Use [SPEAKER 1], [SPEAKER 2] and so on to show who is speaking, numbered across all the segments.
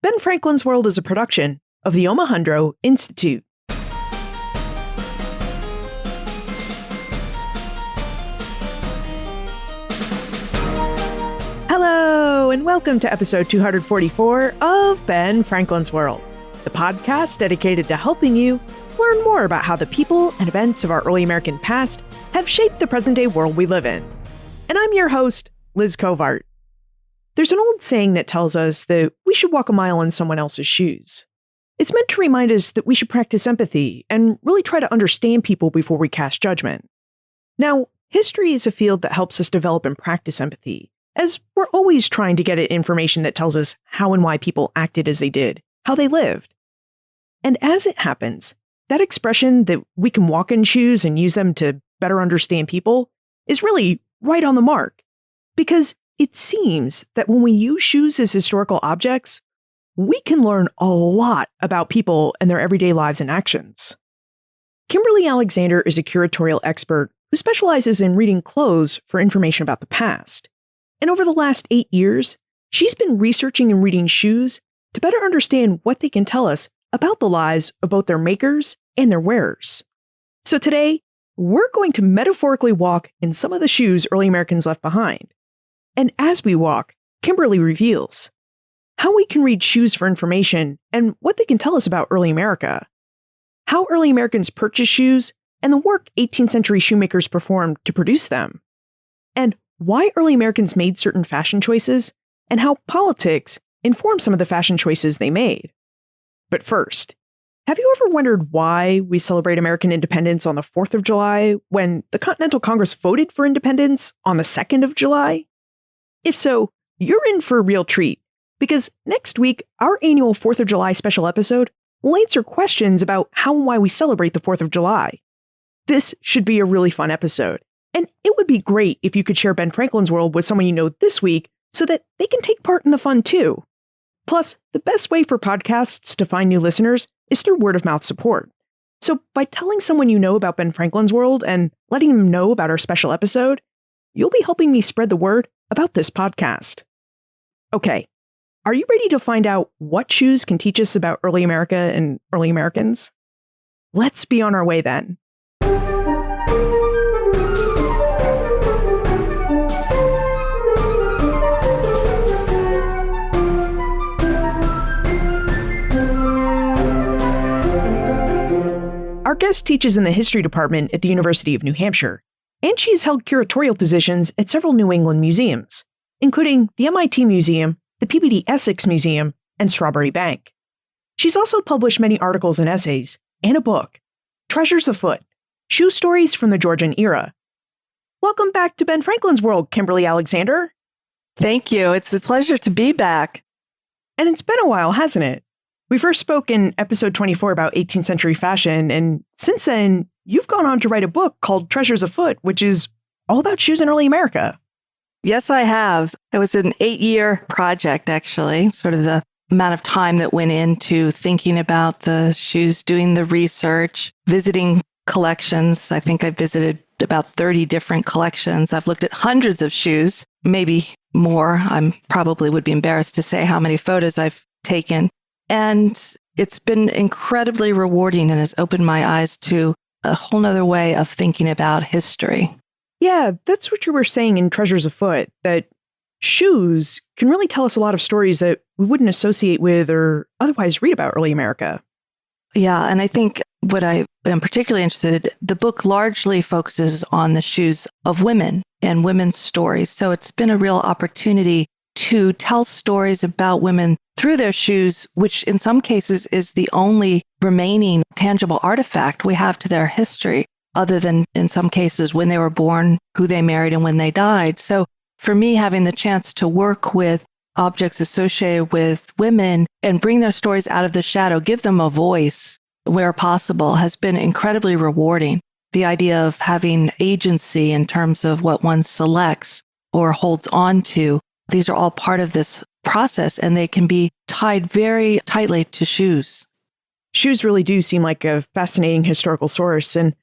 [SPEAKER 1] Ben Franklin's World is a production of the Omohundro Institute. Hello, and welcome to episode 244 of Ben Franklin's World, the podcast dedicated to helping you learn more about how the people and events of our early American past have shaped the present-day world we live in. And I'm your host, Liz Covart. There's an old saying that tells us that we should walk a mile in someone else's shoes. It's meant to remind us that we should practice empathy and really try to understand people before we cast judgment. Now, history is a field that helps us develop and practice empathy, as we're always trying to get at information that tells us how and why people acted as they did, how they lived. And as it happens, that expression that we can walk in shoes and use them to better understand people is really right on the mark. Because it seems that when we use shoes as historical objects, we can learn a lot about people and their everyday lives and actions. Kimberly Alexander is a curatorial expert who specializes in reading clothes for information about the past. And over the last 8 years, she's been researching and reading shoes to better understand what they can tell us about the lives of both their makers and their wearers. So today, we're going to metaphorically walk in some of the shoes early Americans left behind. And as we walk, Kimberly reveals how we can read shoes for information and what they can tell us about early America, how early Americans purchased shoes and the work 18th century shoemakers performed to produce them, and why early Americans made certain fashion choices and how politics informed some of the fashion choices they made. But first, have you ever wondered why we celebrate American independence on the 4th of July when the Continental Congress voted for independence on the 2nd of July? If so, you're in for a real treat, because next week, our annual 4th of July special episode will answer questions about how and why we celebrate the 4th of July. This should be a really fun episode, and it would be great if you could share Ben Franklin's World with someone you know this week so that they can take part in the fun too. Plus, the best way for podcasts to find new listeners is through word-of-mouth support. So by telling someone you know about Ben Franklin's World and letting them know about our special episode, you'll be helping me spread the word about this podcast. Okay, are you ready to find out what shoes can teach us about early America and early Americans? Let's be on our way then. Our guest teaches in the history department at the University of New Hampshire, and she has held curatorial positions at several New England museums, including the MIT Museum, the PBD Essex Museum, and Strawberry Bank. She's also published many articles and essays, and a book, Treasures Afoot, Shoe Stories from the Georgian Era. Welcome back to Ben Franklin's World, Kimberly Alexander.
[SPEAKER 2] Thank you. It's a pleasure to be back.
[SPEAKER 1] And it's been a while, hasn't it? We first spoke in episode 24 about 18th century fashion, and since then, you've gone on to write a book called Treasures Afoot, which is all about shoes in early America.
[SPEAKER 2] Yes, I have. It was an 8-year project, actually, sort of the amount of time that went into thinking about the shoes, doing the research, visiting collections. I think I visited about 30 different collections. I've looked at hundreds of shoes, maybe more. I probably would be embarrassed to say how many photos I've taken. And it's been incredibly rewarding and has opened my eyes to a whole nother way of thinking about history.
[SPEAKER 1] Yeah, that's what you were saying in Treasures Afoot, that shoes can really tell us a lot of stories that we wouldn't associate with or otherwise read about early America.
[SPEAKER 2] Yeah, and I think what I am particularly interested in, the book largely focuses on the shoes of women and women's stories. So it's been a real opportunity to tell stories about women through their shoes, which in some cases is the only remaining tangible artifact we have to their history, other than in some cases when they were born, who they married, and when they died. So for me, having the chance to work with objects associated with women and bring their stories out of the shadow, give them a voice where possible, has been incredibly rewarding. The idea of having agency in terms of what one selects or holds on to, these are all part of this process, and they can be tied very tightly to shoes.
[SPEAKER 1] Shoes really do seem like a fascinating historical source, and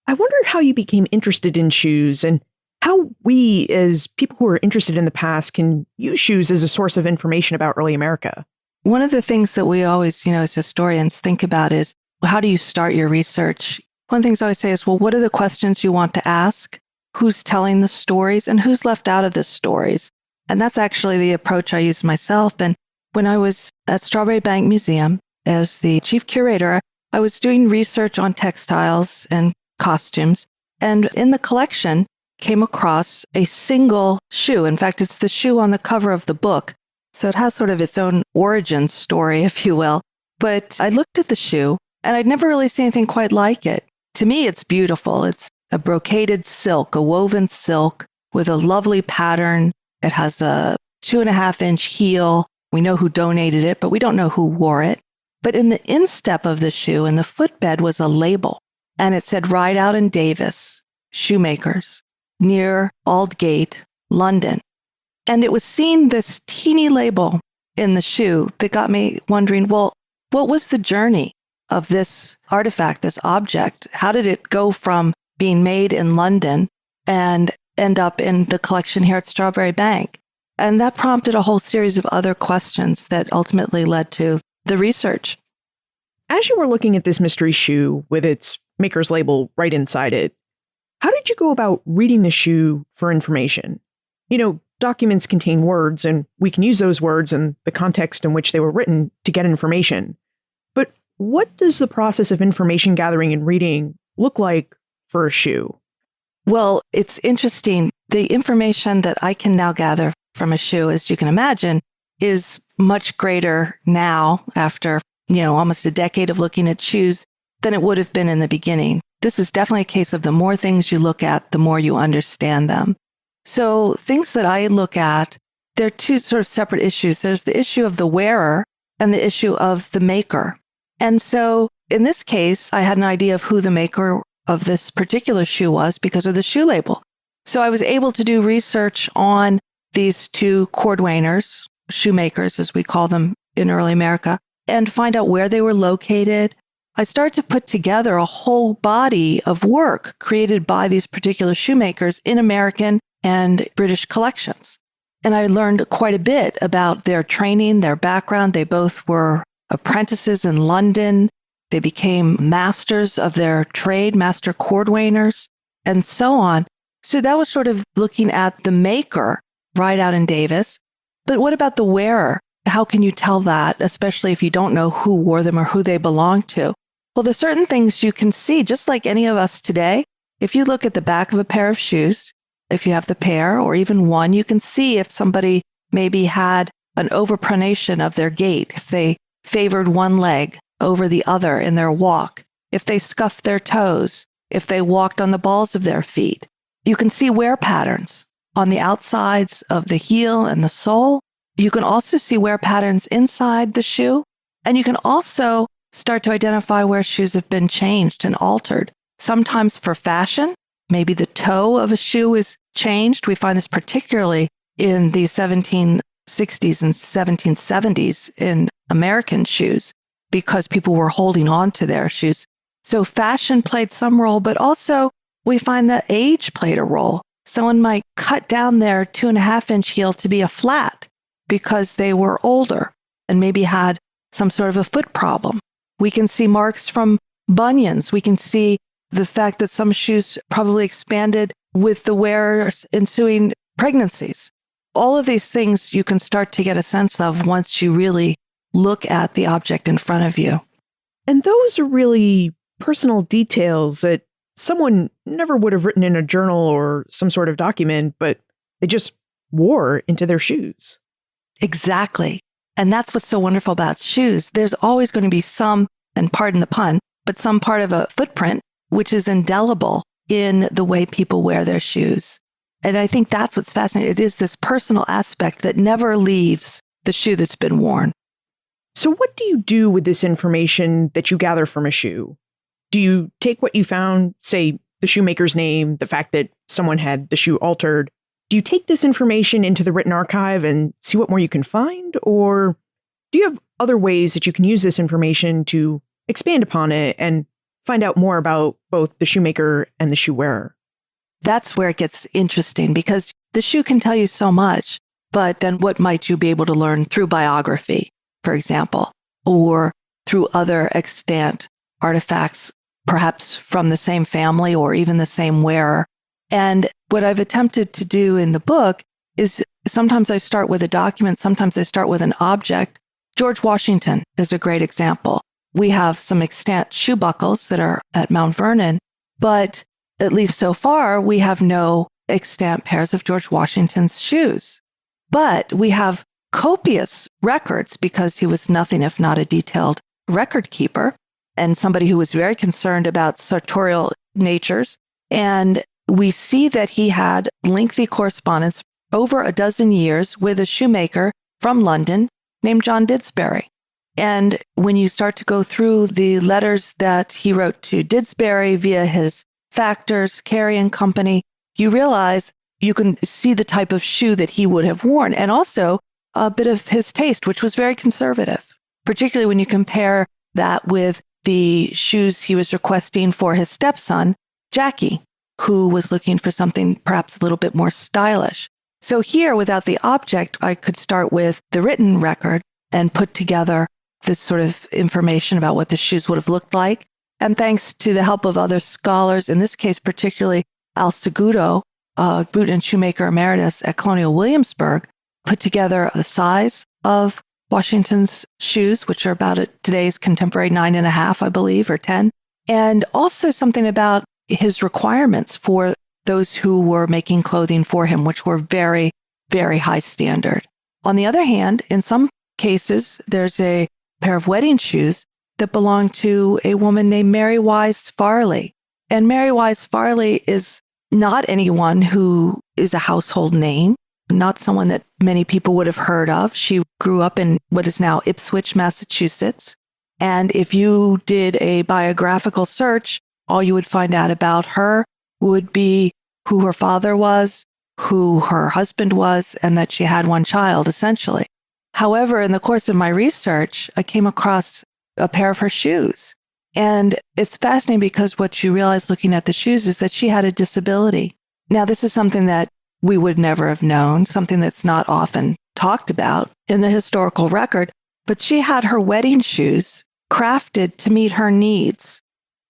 [SPEAKER 1] I wondered how you became interested in shoes and how we, as people who are interested in the past, can use shoes as a source of information about early America.
[SPEAKER 2] one of the things that we always, as historians think about is, well, how do you start your research? One of the things I always say is, well, what are the questions you want to ask? Who's telling the stories and who's left out of the stories? And that's actually the approach I use myself. And when I was at Strawberry Bank Museum as the chief curator, I was doing research on textiles and costumes. And in the collection, came across a single shoe. In fact, it's the shoe on the cover of the book. So it has sort of its own origin story, if you will. But I looked at the shoe and I'd never really seen anything quite like it. To me, it's beautiful. It's a brocaded silk, a woven silk with a lovely pattern. It has a 2.5-inch heel. We know who donated it, but we don't know who wore it. But in the instep of the shoe, in the footbed, was a label. And it said Rideout and Davis, shoemakers, near Aldgate, London. And it was seeing this teeny label in the shoe that got me wondering, well, what was the journey of this artifact, this object? How did it go from being made in London and end up in the collection here at Strawberry Bank? And that prompted a whole series of other questions that ultimately led to the research.
[SPEAKER 1] As you were looking at this mystery shoe with its maker's label right inside it, how did you go about reading the shoe for information? Documents contain words, and we can use those words and the context in which they were written to get information. But what does the process of information gathering and reading look like for a shoe?
[SPEAKER 2] Well, it's interesting. The information that I can now gather from a shoe, as you can imagine, is much greater now after, almost a decade of looking at shoes than it would have been in the beginning. This is definitely a case of the more things you look at, the more you understand them. So things that I look at, they're two sort of separate issues. There's the issue of the wearer and the issue of the maker. And so in this case, I had an idea of who the maker of this particular shoe was because of the shoe label. So I was able to do research on these two cordwainers, shoemakers, as we call them in early America, and find out where they were located. I started to put together a whole body of work created by these particular shoemakers in American and British collections. And I learned quite a bit about their training, their background. They both were apprentices in London. They became masters of their trade, master cordwainers, and so on. So that was sort of looking at the maker, Rideout and Davis. But what about the wearer? How can you tell that, especially if you don't know who wore them or who they belong to? Well, there's certain things you can see, just like any of us today. If you look at the back of a pair of shoes, if you have the pair or even one, you can see if somebody maybe had an overpronation of their gait, if they favored one leg over the other in their walk, if they scuffed their toes, if they walked on the balls of their feet. You can see wear patterns on the outsides of the heel and the sole. You can also see wear patterns inside the shoe. And you can also start to identify where shoes have been changed and altered, sometimes for fashion. Maybe the toe of a shoe is changed. We find this particularly in the 1760s and 1770s in American shoes because people were holding on to their shoes. So fashion played some role, but also we find that age played a role. Someone might cut down their 2.5-inch heel to be a flat because they were older and maybe had some sort of a foot problem. We can see marks from bunions. We can see the fact that some shoes probably expanded with the wearer's ensuing pregnancies. All of these things you can start to get a sense of once you really look at the object in front of you.
[SPEAKER 1] And those are really personal details that someone never would have written in a journal or some sort of document, but they just wore into their shoes.
[SPEAKER 2] Exactly. And that's what's so wonderful about shoes. There's always going to be some, and pardon the pun, but some part of a footprint which is indelible in the way people wear their shoes. And I think that's what's fascinating. It is this personal aspect that never leaves the shoe that's been worn.
[SPEAKER 1] So what do you do with this information that you gather from a shoe? Do you take what you found, say the shoemaker's name, the fact that someone had the shoe altered? Do you take this information into the written archive and see what more you can find? Or do you have other ways that you can use this information to expand upon it and find out more about both the shoemaker and the shoe wearer?
[SPEAKER 2] That's where it gets interesting because the shoe can tell you so much, but then what might you be able to learn through biography? for example, or through other extant artifacts, perhaps from the same family or even the same wearer. And what I've attempted to do in the book is sometimes I start with a document, sometimes I start with an object. George Washington is a great example. We have some extant shoe buckles that are at Mount Vernon, but at least so far, we have no extant pairs of George Washington's shoes. But we have copious records because he was nothing if not a detailed record keeper and somebody who was very concerned about sartorial natures. And we see that he had lengthy correspondence over a dozen years with a shoemaker from London named John Didsbury. And when you start to go through the letters that he wrote to Didsbury via his factors, Carey and Company, you realize you can see the type of shoe that he would have worn and also a bit of his taste, which was very conservative, particularly when you compare that with the shoes he was requesting for his stepson, Jackie, who was looking for something perhaps a little bit more stylish. So here, without the object, I could start with the written record and put together this sort of information about what the shoes would have looked like. And thanks to the help of other scholars, in this case, particularly Al Segudo, boot and shoemaker emeritus at Colonial Williamsburg, put together the size of Washington's shoes, which are about today's contemporary 9.5, I believe, or 10. And also something about his requirements for those who were making clothing for him, which were very, very high standard. On the other hand, in some cases, there's a pair of wedding shoes that belong to a woman named Mary Wise Farley. And Mary Wise Farley is not anyone who is a household name, not someone that many people would have heard of. She grew up in what is now Ipswich, Massachusetts. And if you did a biographical search, all you would find out about her would be who her father was, who her husband was, and that she had one child, essentially. However, in the course of my research, I came across a pair of her shoes. And it's fascinating because what you realize looking at the shoes is that she had a disability. Now, this is something that we would never have known, something that's not often talked about in the historical record, but she had her wedding shoes crafted to meet her needs.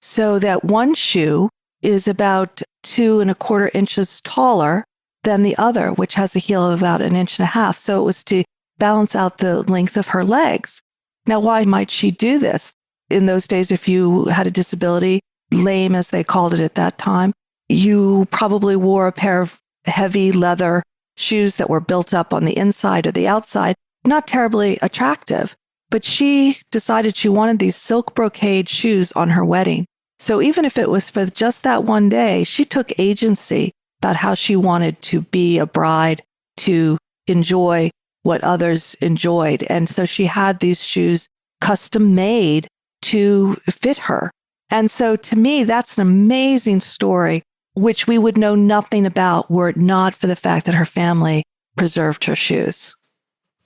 [SPEAKER 2] So that one shoe is about 2.25 inches taller than the other, which has a heel of about 1.5 inches. So it was to balance out the length of her legs. Now, why might she do this? In those days, if you had a disability, lame as they called it at that time, you probably wore a pair of heavy leather shoes that were built up on the inside or the outside, not terribly attractive. But she decided she wanted these silk brocade shoes on her wedding. So even if it was for just that one day, she took agency about how she wanted to be a bride, to enjoy what others enjoyed. And so she had these shoes custom made to fit her. And so to me, that's an amazing story, which we would know nothing about were it not for the fact that her family preserved her shoes.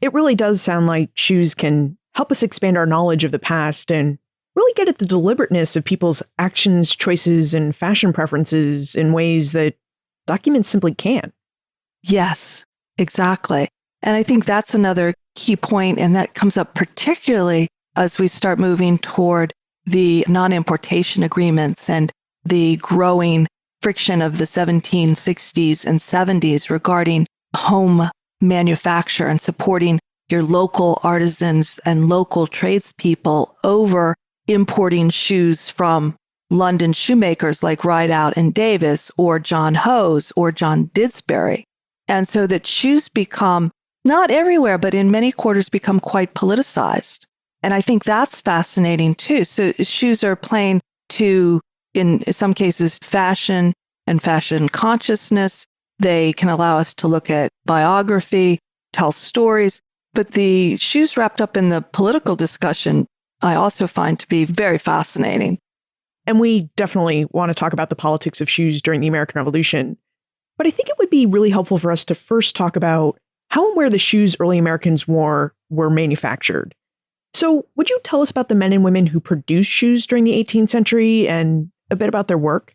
[SPEAKER 1] It really does sound like shoes can help us expand our knowledge of the past and really get at the deliberateness of people's actions, choices, and fashion preferences in ways that documents simply can't.
[SPEAKER 2] Yes, exactly. And I think that's another key point, and that comes up particularly as we start moving toward the non-importation agreements and the growing friction of the 1760s and 70s regarding home manufacture and supporting your local artisans and local tradespeople over importing shoes from London shoemakers like Rideout and Davis or John Hose or John Didsbury. And so that shoes become, not everywhere, but in many quarters become quite politicized. And I think that's fascinating too. So shoes are playing to, in some cases, fashion and fashion consciousness. They can allow us to look at biography, tell stories, but the shoes wrapped up in the political discussion, I also find to be very fascinating.
[SPEAKER 1] And we definitely want to talk about the politics of shoes during the American Revolution. But I think it would be really helpful for us to first talk about how and where the shoes early Americans wore were manufactured. So would you tell us about the men and women who produced shoes during the 18th century and a bit about their work?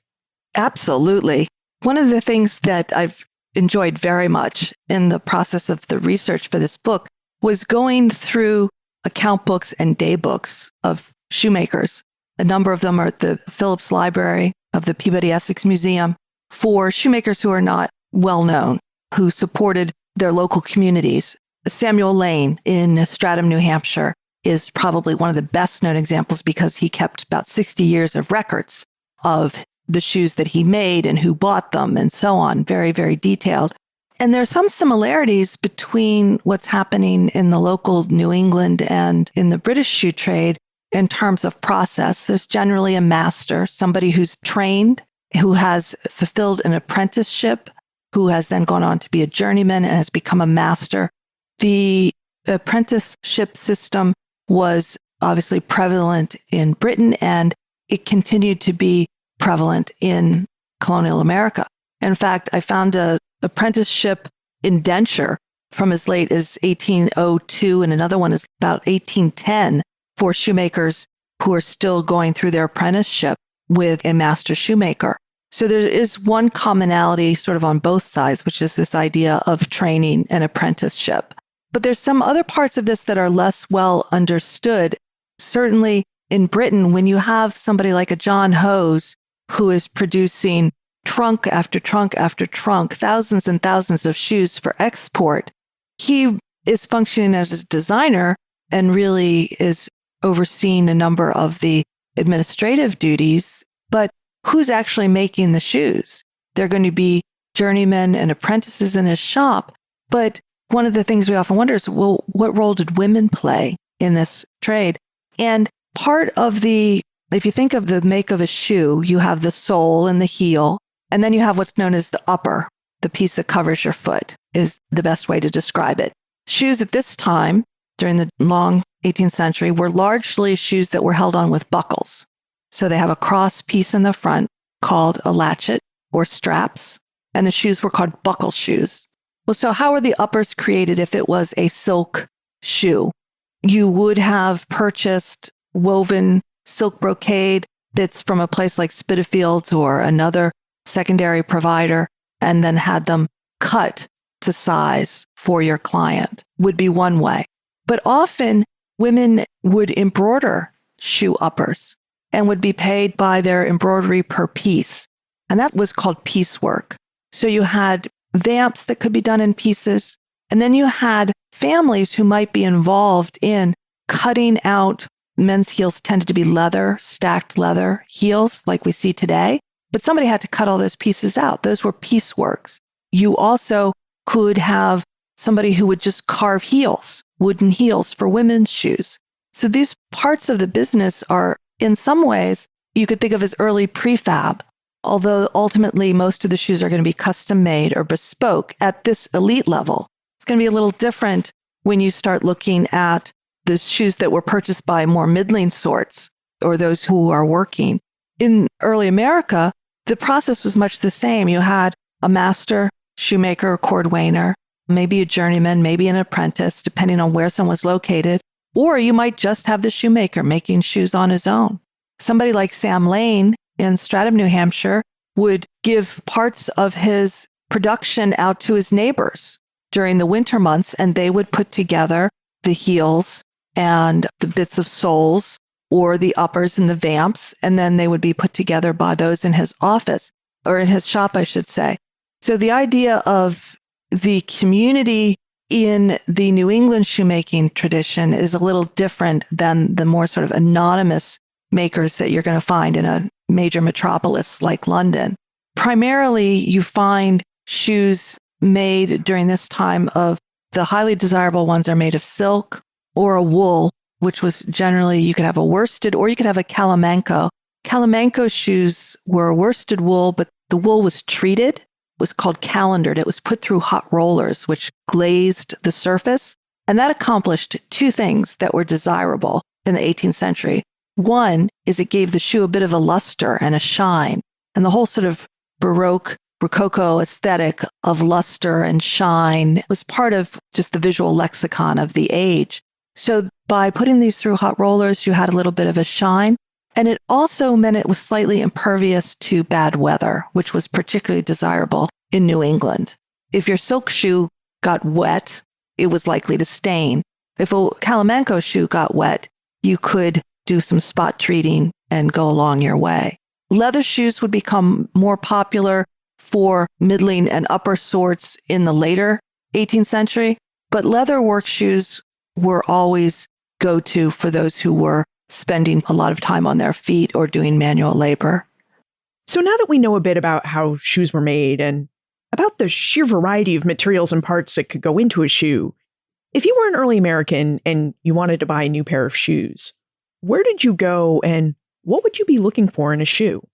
[SPEAKER 2] Absolutely. One of the things that I've enjoyed very much in the process of the research for this book was going through account books and day books of shoemakers. A number of them are at the Phillips Library of the Peabody Essex Museum for shoemakers who are not well known, who supported their local communities. Samuel Lane in Stratham, New Hampshire is probably one of the best known examples because he kept about 60 years of records of the shoes that he made and who bought them and so on. Very, very detailed. And there's some similarities between what's happening in the local New England and in the British shoe trade in terms of process. There's generally a master, somebody who's trained, who has fulfilled an apprenticeship, who has then gone on to be a journeyman and has become a master. The apprenticeship system was obviously prevalent in Britain, and it continued to be prevalent in colonial America. In fact, I found an apprenticeship indenture from as late as 1802, and another one is about 1810 for shoemakers who are still going through their apprenticeship with a master shoemaker. So there is one commonality sort of on both sides, which is this idea of training and apprenticeship. But there's some other parts of this that are less well understood. Certainly in Britain, when you have somebody like a John Hose who is producing trunk after trunk after trunk, thousands and thousands of shoes for export, he is functioning as a designer and really is overseeing a number of the administrative duties. But who's actually making the shoes? They're going to be journeymen and apprentices in his shop. But one of the things we often wonder is, well, what role did women play in this trade? And part of if you think of the make of a shoe, you have the sole and the heel, and then you have what's known as the upper, the piece that covers your foot is the best way to describe it. Shoes at this time, during the long 18th century, were largely shoes that were held on with buckles. So they have a cross piece in the front called a latchet or straps, and the shoes were called buckle shoes. Well, so how were the uppers created if it was a silk shoe? You would have purchased woven silk brocade bits from a place like Spitalfields or another secondary provider, and then had them cut to size for your client, would be one way. But often women would embroider shoe uppers and would be paid by their embroidery per piece. And that was called piecework. So you had vamps that could be done in pieces. And then you had families who might be involved in cutting out. Men's heels tended to be leather, stacked leather heels like we see today. But somebody had to cut all those pieces out. Those were pieceworks. You also could have somebody who would just carve heels, wooden heels for women's shoes. So these parts of the business are, in some ways, you could think of as early prefab, although ultimately most of the shoes are going to be custom made or bespoke at this elite level. It's going to be a little different when you start looking at the shoes that were purchased by more middling sorts or those who are working. In early America, the process was much the same. You had a master shoemaker or cordwainer, maybe a journeyman, maybe an apprentice, depending on where someone was located, or you might just have the shoemaker making shoes on his own. Somebody like Sam Lane in Stratham, New Hampshire, would give parts of his production out to his neighbors during the winter months, and they would put together the heels and the bits of soles or the uppers and the vamps, and then they would be put together by those in his office, or in his shop, I should say. So the idea of the community in the New England shoemaking tradition is a little different than the more sort of anonymous makers that you're going to find in a major metropolis like London. Primarily, you find shoes made during this time of the highly desirable ones are made of silk or a wool, which was generally, you could have a worsted or you could have a calamanco. Calamanco shoes were worsted wool, but the wool was treated, was called calendered. It was put through hot rollers, which glazed the surface. And that accomplished two things that were desirable in the 18th century. One is it gave the shoe a bit of a luster and a shine. And the whole sort of Baroque, Rococo aesthetic of luster and shine was part of just the visual lexicon of the age. So by putting these through hot rollers, you had a little bit of a shine. And it also meant it was slightly impervious to bad weather, which was particularly desirable in New England. If your silk shoe got wet, it was likely to stain. if a Kalamanco shoe got wet, you could do some spot treating and go along your way. Leather shoes would become more popular for middling and upper sorts in the later 18th century, but leather work shoes were always go-to for those who were spending a lot of time on their feet or doing manual labor.
[SPEAKER 1] So now that we know a bit about how shoes were made and about the sheer variety of materials and parts that could go into a shoe, if you were an early American and you wanted to buy a new pair of shoes, where did you go and what would you be looking for in a shoe?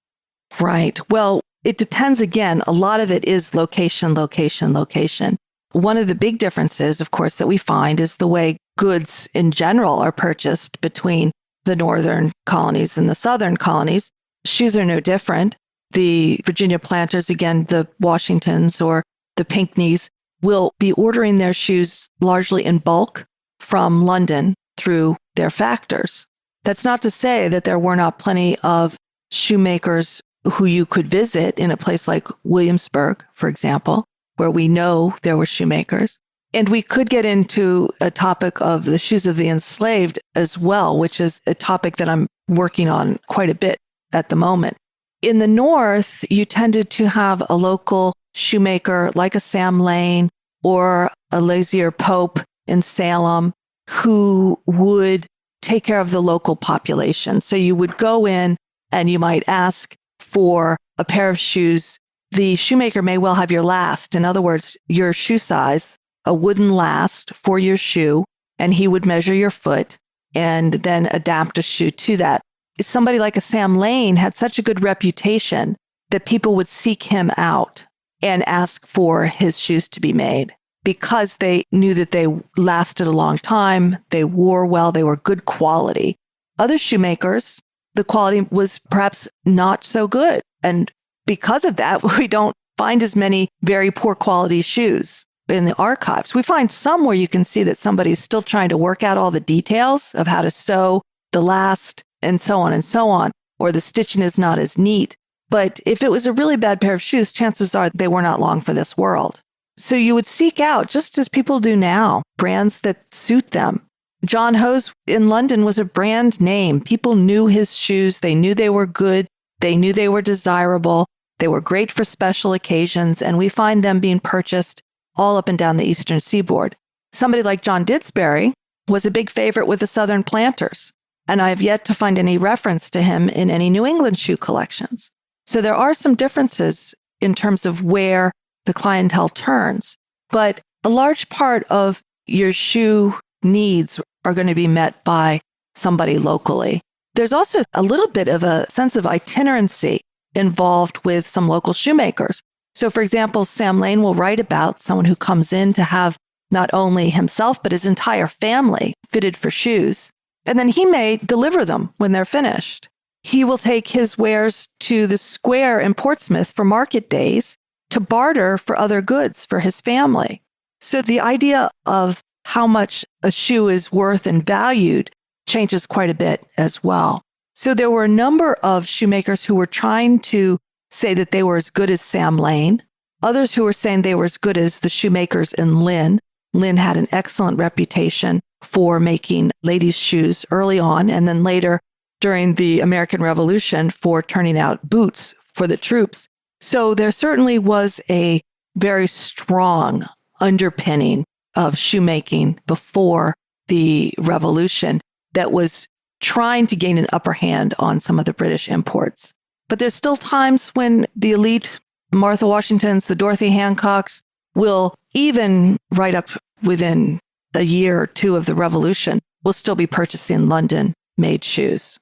[SPEAKER 2] Right. Well, it depends again. A lot of it is location, location, location. One of the big differences, of course, that we find is the way goods in general are purchased between the northern colonies and the southern colonies. Shoes are no different. The Virginia planters, again, the Washingtons or the Pinckneys, will be ordering their shoes largely in bulk from London through their factors. That's not to say that there were not plenty of shoemakers who you could visit in a place like Williamsburg, for example, where we know there were shoemakers. And we could get into a topic of the shoes of the enslaved as well, which is a topic that I'm working on quite a bit at the moment. In the North, you tended to have a local shoemaker like a Sam Lane or a Lazier Pope in Salem who would take care of the local population. So you would go in and you might ask for a pair of shoes. The shoemaker may well have your last. In other words, your shoe size, a wooden last for your shoe, and he would measure your foot and then adapt a shoe to that. Somebody like a Sam Lane had such a good reputation that people would seek him out and ask for his shoes to be made because they knew that they lasted a long time, they wore well, they were good quality. Other shoemakers, the quality was perhaps not so good. And because of that, we don't find as many very poor quality shoes in the archives. We find some where you can see that somebody's still trying to work out all the details of how to sew the last and so on, or the stitching is not as neat. But if it was a really bad pair of shoes, chances are they were not long for this world. So you would seek out, just as people do now, brands that suit them. John Hose in London was a brand name. People knew his shoes. They knew they were good. They knew they were desirable. They were great for special occasions. And we find them being purchased all up and down the eastern seaboard. Somebody like John Didsbury was a big favorite with the southern planters. And I have yet to find any reference to him in any New England shoe collections. So there are some differences in terms of where the clientele turns. But a large part of your shoe needs are going to be met by somebody locally. There's also a little bit of a sense of itinerancy involved with some local shoemakers. So, for example, Sam Lane will write about someone who comes in to have not only himself, but his entire family fitted for shoes. And then he may deliver them when they're finished. He will take his wares to the square in Portsmouth for market days to barter for other goods for his family. So the idea of how much a shoe is worth and valued changes quite a bit as well. So there were a number of shoemakers who were trying to say that they were as good as Sam Lane, others who were saying they were as good as the shoemakers in Lynn. Lynn had an excellent reputation for making ladies' shoes early on, and then later during the American Revolution for turning out boots for the troops. So there certainly was a very strong underpinning of shoemaking before the Revolution that was trying to gain an upper hand on some of the British imports. But there's still times when the elite, Martha Washingtons, the Dorothy Hancocks, will even right up within a year or two of the Revolution, will still be purchasing London-made shoes.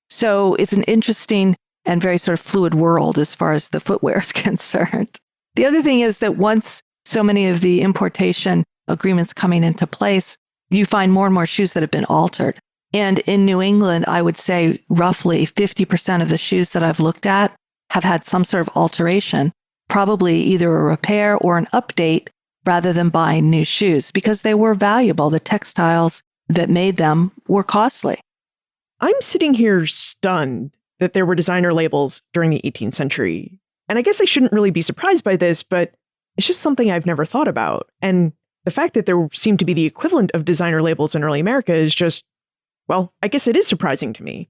[SPEAKER 2] So it's an interesting and very sort of fluid world as far as the footwear is concerned. The other thing is that once so many of the importation agreements coming into place, you find more and more shoes that have been altered. And in New England, I would say roughly 50% of the shoes that I've looked at have had some sort of alteration, probably either a repair or an update rather than buying new shoes because they were valuable. The textiles that made them were costly.
[SPEAKER 1] I'm sitting here stunned that there were designer labels during the 18th century. And I guess I shouldn't really be surprised by this, but it's just something I've never thought about. And the fact that there seemed to be the equivalent of designer labels in early America is just, well, I guess it is surprising to me.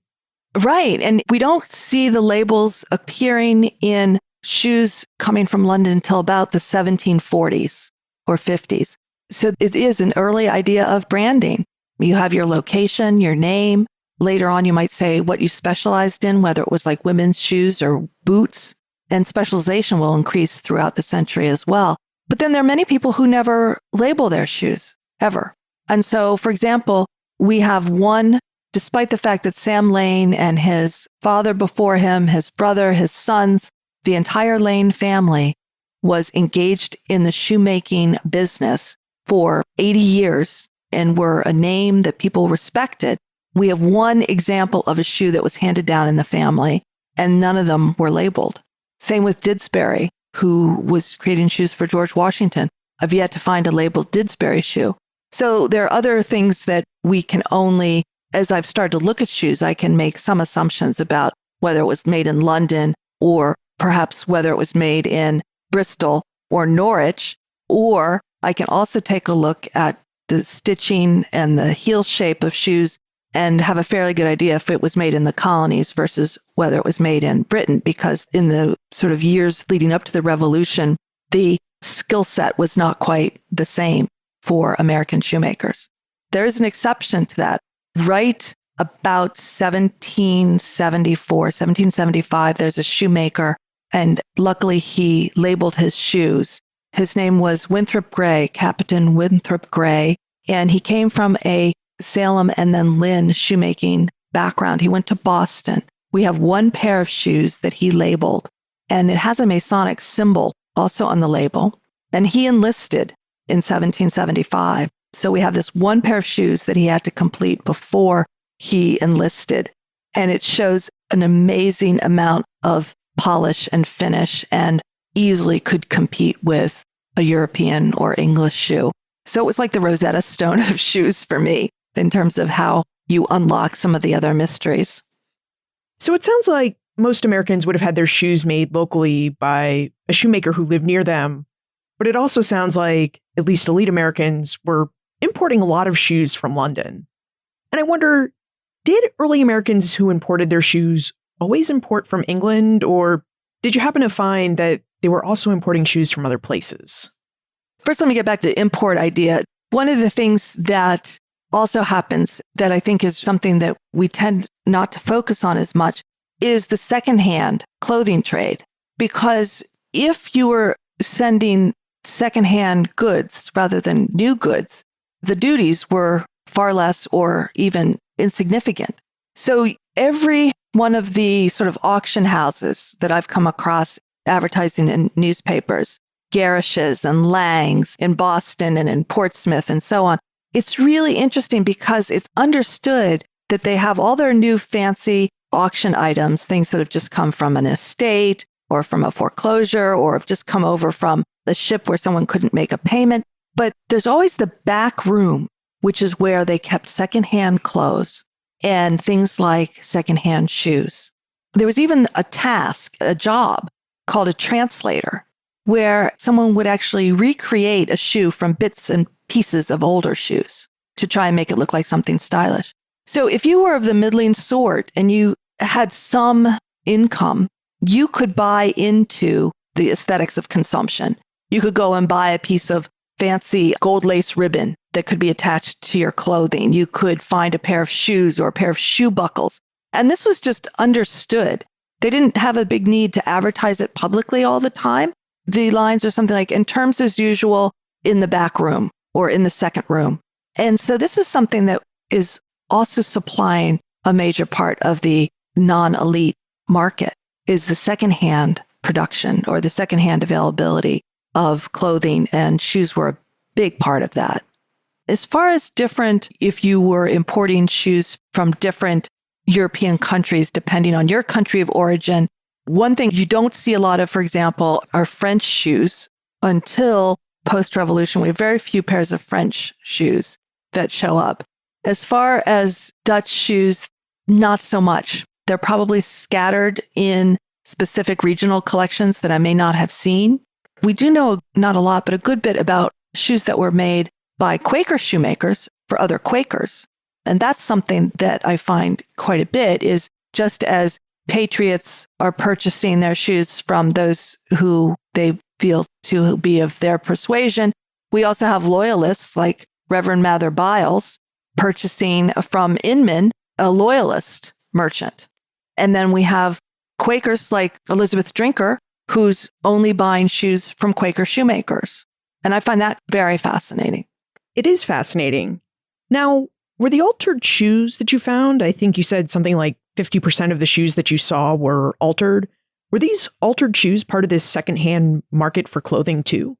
[SPEAKER 2] Right. And we don't see the labels appearing in shoes coming from London until about the 1740s or 50s. So it is an early idea of branding. You have your location, your name. Later on, you might say what you specialized in, whether it was like women's shoes or boots. And specialization will increase throughout the century as well. But then there are many people who never label their shoes, ever. And so, for example, we have one, despite the fact that Sam Lane and his father before him, his brother, his sons, the entire Lane family was engaged in the shoemaking business for 80 years and were a name that people respected. We have one example of a shoe that was handed down in the family, and none of them were labeled. Same with Didsbury, who was creating shoes for George Washington. I've yet to find a labeled Didsbury shoe. So there are other things that we can only, as I've started to look at shoes, I can make some assumptions about whether it was made in London or perhaps whether it was made in Bristol or Norwich, or I can also take a look at the stitching and the heel shape of shoes and have a fairly good idea if it was made in the colonies versus whether it was made in Britain, because in the sort of years leading up to the Revolution, the skill set was not quite the same for American shoemakers. There is an exception to that. Right about 1774, 1775, there's a shoemaker, and luckily he labeled his shoes. His name was Winthrop Gray, Captain Winthrop Gray, and he came from a Salem and then Lynn shoemaking background. He went to Boston. We have one pair of shoes that he labeled, and it has a Masonic symbol also on the label. And he enlisted in 1775. So we have this one pair of shoes that he had to complete before he enlisted. And it shows an amazing amount of polish and finish and easily could compete with a European or English shoe. So it was like the Rosetta Stone of shoes for me in terms of how you unlock some of the other mysteries.
[SPEAKER 1] So it sounds like most Americans would have had their shoes made locally by a shoemaker who lived near them. But it also sounds like at least elite Americans were importing a lot of shoes from London. And I wonder, did early Americans who imported their shoes always import from England, or did you happen to find that they were also importing shoes from other places?
[SPEAKER 2] First, let me get back to the import idea. One of the things that also happens that I think is something that we tend not to focus on as much is the secondhand clothing trade. Because if you were sending secondhand goods rather than new goods, the duties were far less or even insignificant. So every one of the sort of auction houses that I've come across advertising in newspapers, Garish's and Lang's in Boston and in Portsmouth and so on, it's really interesting because it's understood that they have all their new fancy auction items, things that have just come from an estate or from a foreclosure or have just come over from the ship where someone couldn't make a payment. But there's always the back room, which is where they kept secondhand clothes and things like secondhand shoes. There was even a task, a job called a translator, where someone would actually recreate a shoe from bits and pieces of older shoes to try and make it look like something stylish. So if you were of the middling sort and you had some income, you could buy into the aesthetics of consumption. You could go and buy a piece of fancy gold lace ribbon that could be attached to your clothing. You could find a pair of shoes or a pair of shoe buckles. And this was just understood. They didn't have a big need to advertise it publicly all the time. The lines are something like, in terms as usual, in the back room or in the second room. And so this is something that is also supplying a major part of the non-elite market, is the secondhand production or the secondhand availability of clothing, and shoes were a big part of that. As far as different, if you were importing shoes from different European countries, depending on your country of origin, one thing you don't see a lot of, for example, are French shoes. Until post-revolution, we have very few pairs of French shoes that show up. As far as Dutch shoes, not so much. They're probably scattered in specific regional collections that I may not have seen. We do know not a lot, but a good bit about shoes that were made by Quaker shoemakers for other Quakers. And that's something that I find quite a bit is just as patriots are purchasing their shoes from those who they feel to be of their persuasion, we also have loyalists like Reverend Mather Biles purchasing from Inman, a loyalist merchant. And then we have Quakers like Elizabeth Drinker, who's only buying shoes from Quaker shoemakers. And I find that very fascinating.
[SPEAKER 1] It is fascinating. Now, were the altered shoes that you found, I think you said something like 50% of the shoes that you saw were altered. Were these altered shoes part of this secondhand market for clothing too?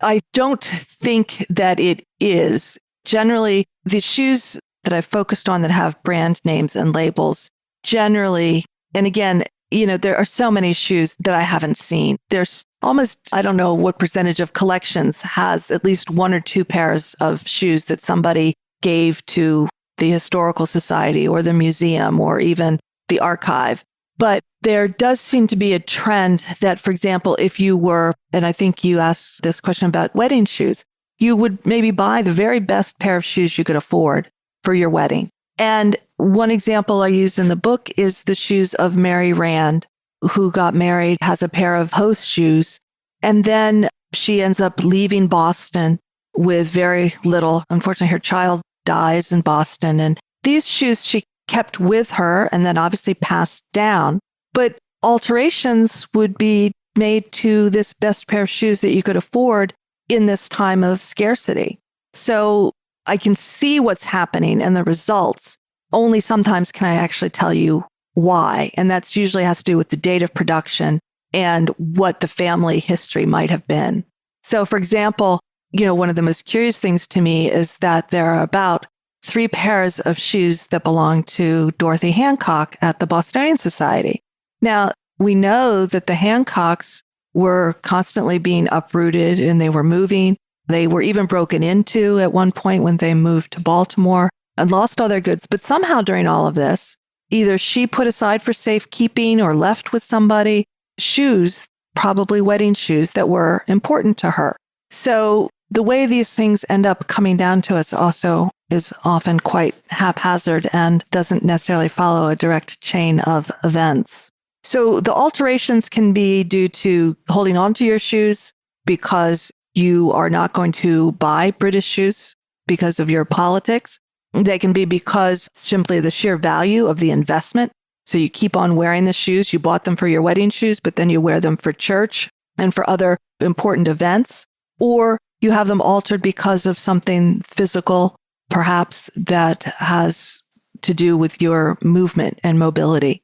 [SPEAKER 2] I don't think that it is. Generally, the shoes that I've focused on that have brand names and labels, generally, and again, there are so many shoes that I haven't seen. There's almost, I don't know what percentage of collections has at least one or two pairs of shoes that somebody gave to the Historical Society or the museum or even the archive. But there does seem to be a trend that, for example, if you were, and I think you asked this question about wedding shoes, you would maybe buy the very best pair of shoes you could afford for your wedding. And one example I use in the book is the shoes of Mary Rand, who got married, has a pair of host shoes. And then she ends up leaving Boston with very little. Unfortunately, her child dies in Boston. And these shoes she kept with her and then obviously passed down. But alterations would be made to this best pair of shoes that you could afford in this time of scarcity. So I can see what's happening and the results. Only sometimes can I actually tell you why. And that's usually has to do with the date of production and what the family history might have been. So for example, one of the most curious things to me is that there are about 3 pairs of shoes that belong to Dorothy Hancock at the Bostonian Society. Now, we know that the Hancocks were constantly being uprooted and they were moving. They were even broken into at one point when they moved to Baltimore and lost all their goods. But somehow during all of this, either she put aside for safekeeping or left with somebody shoes, probably wedding shoes that were important to her. So the way these things end up coming down to us also is often quite haphazard and doesn't necessarily follow a direct chain of events. So the alterations can be due to holding on to your shoes because you are not going to buy British shoes because of your politics. They can be because simply the sheer value of the investment. So you keep on wearing the shoes. You bought them for your wedding shoes, but then you wear them for church and for other important events. Or you have them altered because of something physical, perhaps that has to do with your movement and mobility.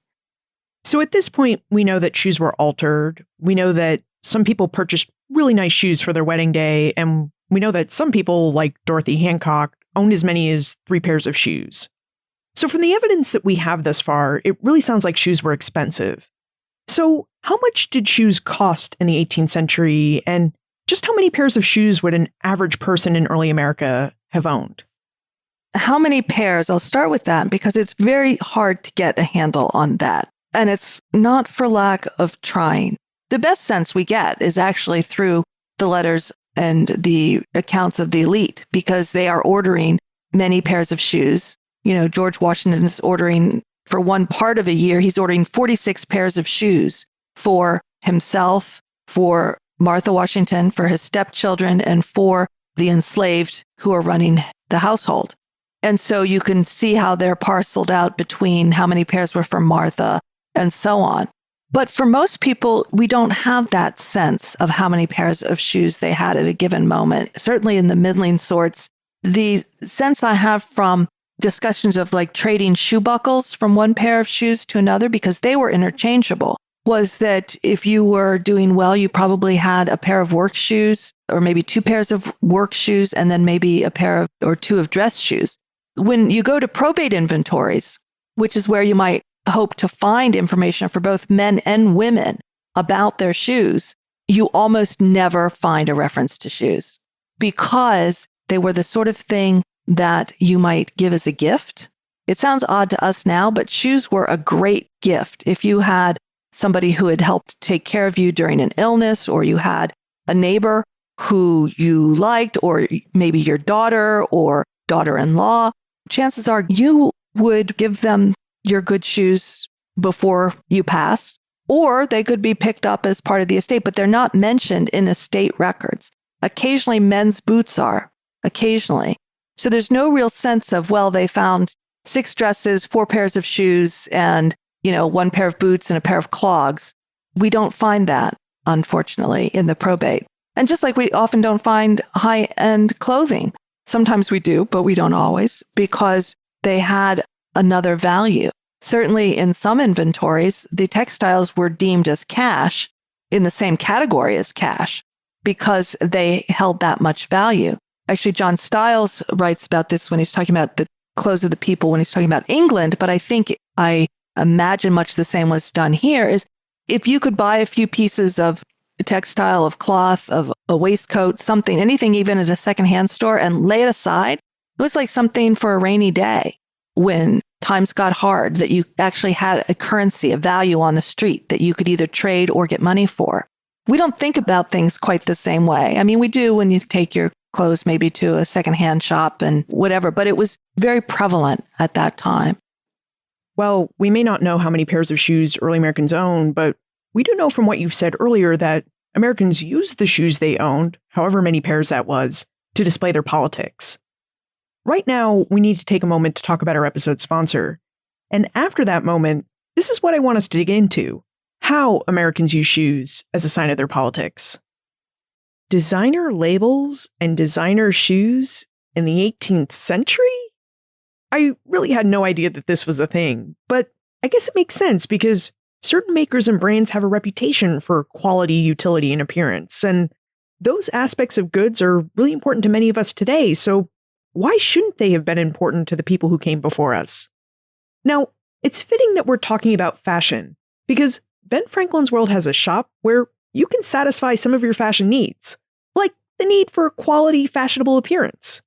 [SPEAKER 1] So at this point, we know that shoes were altered. We know that some people purchased really nice shoes for their wedding day. And we know that some people, like Dorothy Hancock, owned as many as 3 pairs of shoes. So from the evidence that we have thus far, it really sounds like shoes were expensive. So how much did shoes cost in the 18th century? And just how many pairs of shoes would an average person in early America have owned?
[SPEAKER 2] How many pairs? I'll start with that because it's very hard to get a handle on that. And it's not for lack of trying. The best sense we get is actually through the letters and the accounts of the elite, because they are ordering many pairs of shoes. George Washington is ordering, for one part of a year, he's ordering 46 pairs of shoes for himself, for Martha Washington, for his stepchildren, and for the enslaved who are running the household. And so you can see how they're parceled out between how many pairs were for Martha and so on. But for most people, we don't have that sense of how many pairs of shoes they had at a given moment. Certainly in the middling sorts, the sense I have from discussions of like trading shoe buckles from one pair of shoes to another, because they were interchangeable, was that if you were doing well, you probably had a pair of work shoes or maybe 2 pairs of work shoes and then maybe a pair of or 2 of dress shoes. When you go to probate inventories, which is where you might hope to find information for both men and women about their shoes, you almost never find a reference to shoes because they were the sort of thing that you might give as a gift. It sounds odd to us now, but shoes were a great gift. If you had somebody who had helped take care of you during an illness, or you had a neighbor who you liked, or maybe your daughter or daughter-in-law, chances are you would give them your good shoes before you pass, or they could be picked up as part of the estate, but they're not mentioned in estate records. Occasionally, men's boots are, occasionally. So there's no real sense of, well, they found 6 dresses, 4 pairs of shoes, and, 1 pair of boots and a pair of clogs. We don't find that, unfortunately, in the probate. And just like we often don't find high-end clothing. Sometimes we do, but we don't always, because they had another value. Certainly in some inventories, the textiles were deemed as cash, in the same category as cash, because they held that much value. Actually, John Stiles writes about this when he's talking about the clothes of the people, when he's talking about England, but I imagine much the same was done here, is if you could buy a few pieces of textile, of cloth, of a waistcoat, something, anything even at a secondhand store, and lay it aside, it was like something for a rainy day when times got hard, that you actually had a currency, a value on the street that you could either trade or get money for. We don't think about things quite the same way. I mean, we do when you take your clothes maybe to a secondhand shop and whatever, but it was very prevalent at that time.
[SPEAKER 1] Well, we may not know how many pairs of shoes early Americans owned, but we do know from what you've said earlier that Americans used the shoes they owned, however many pairs that was, to display their politics. Right now, we need to take a moment to talk about our episode sponsor. And after that moment, this is what I want us to dig into: how Americans use shoes as a sign of their politics. Designer labels and designer shoes in the 18th century? I really had no idea that this was a thing, but I guess it makes sense because certain makers and brands have a reputation for quality, utility, and appearance, and those aspects of goods are really important to many of us today, so why shouldn't they have been important to the people who came before us? Now, it's fitting that we're talking about fashion, because Ben Franklin's World has a shop where you can satisfy some of your fashion needs, like the need for quality, fashionable appearance.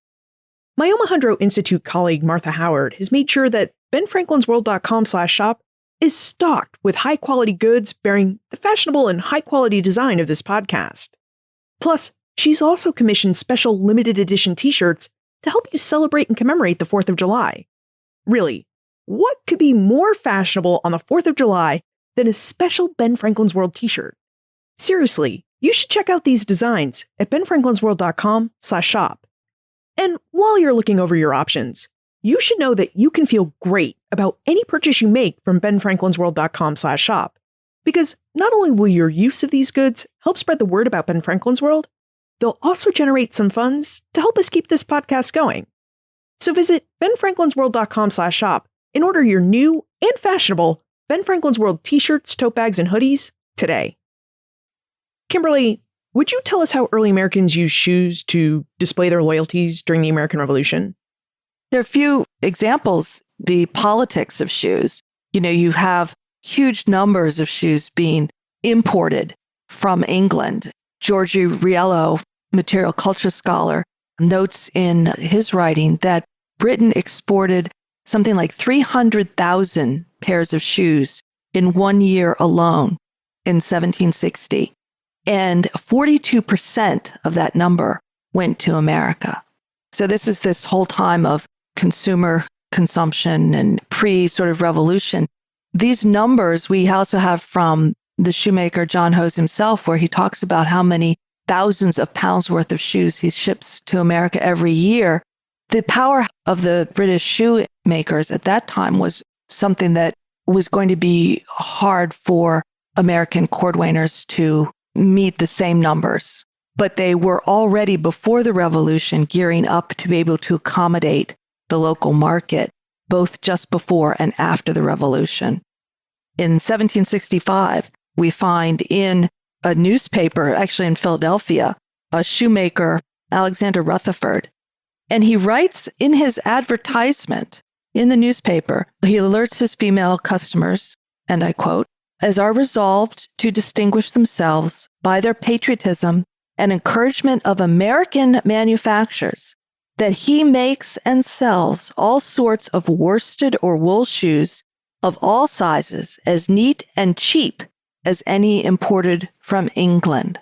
[SPEAKER 1] My Omohundro Institute colleague Martha Howard has made sure that benfranklinsworld.com/shop is stocked with high-quality goods bearing the fashionable and high-quality design of this podcast. Plus, she's also commissioned special limited edition t-shirts to help you celebrate and commemorate the 4th of July. Really, what could be more fashionable on the 4th of July than a special Ben Franklin's World t-shirt? Seriously, you should check out these designs at benfranklinsworld.com/shop. And while you're looking over your options, you should know that you can feel great about any purchase you make from benfranklinsworld.com/shop. Because not only will your use of these goods help spread the word about Ben Franklin's World, they'll also generate some funds to help us keep this podcast going. So visit benfranklinsworld.com/shop and order your new and fashionable Ben Franklin's World t-shirts, tote bags, and hoodies today. Kimberly, would you tell us how early Americans used shoes to display their loyalties during the American Revolution?
[SPEAKER 2] There are a few examples. The politics of shoes. You have huge numbers of shoes being imported from England. Georgie Riello, material culture scholar, notes in his writing that Britain exported something like 300,000 pairs of shoes in 1 year alone in 1760. And 42% of that number went to America. So this is this whole time of consumer consumption and pre-sort of revolution. These numbers we also have from the shoemaker John Hose himself, where he talks about how many thousands of pounds worth of shoes he ships to America every year. The power of the British shoemakers at that time was something that was going to be hard for American cordwainers to meet the same numbers. But they were already, before the revolution, gearing up to be able to accommodate the local market, both just before and after the revolution. In 1765, we find in a newspaper, actually in Philadelphia, a shoemaker, Alexander Rutherford, and he writes in his advertisement in the newspaper, he alerts his female customers, and I quote, "as are resolved to distinguish themselves by their patriotism and encouragement of American manufactures, that he makes and sells all sorts of worsted or wool shoes of all sizes, as neat and cheap as any imported from England."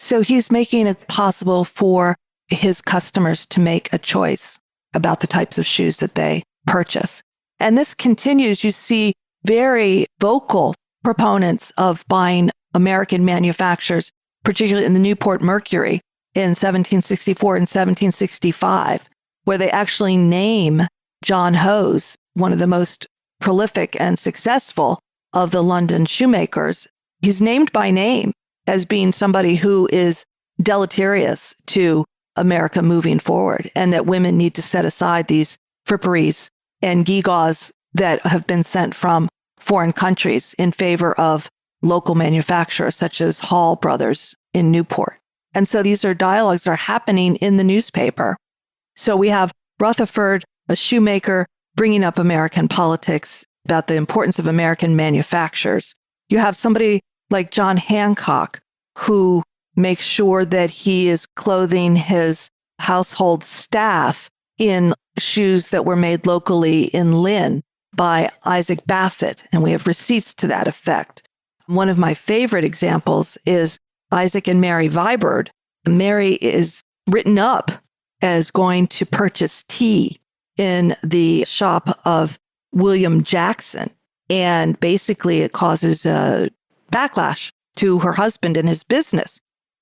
[SPEAKER 2] So he's making it possible for his customers to make a choice about the types of shoes that they purchase. And this continues. You see very vocal proponents of buying American manufacturers, particularly in the Newport Mercury in 1764 and 1765, where they actually name John Hose, one of the most prolific and successful of the London shoemakers. He's named by name as being somebody who is deleterious to America moving forward, and that women need to set aside these fripperies and gewgaws that have been sent from foreign countries in favor of local manufacturers such as Hall Brothers in Newport. And so these are dialogues that are happening in the newspaper. So we have Rutherford, a shoemaker, bringing up American politics about the importance of American manufacturers. You have somebody like John Hancock, who makes sure that he is clothing his household staff in shoes that were made locally in Lynn by Isaac Bassett, and we have receipts to that effect. One of my favorite examples is Isaac and Mary Viberd. Mary is written up as going to purchase tea in the shop of William Jackson, and basically it causes a backlash to her husband and his business.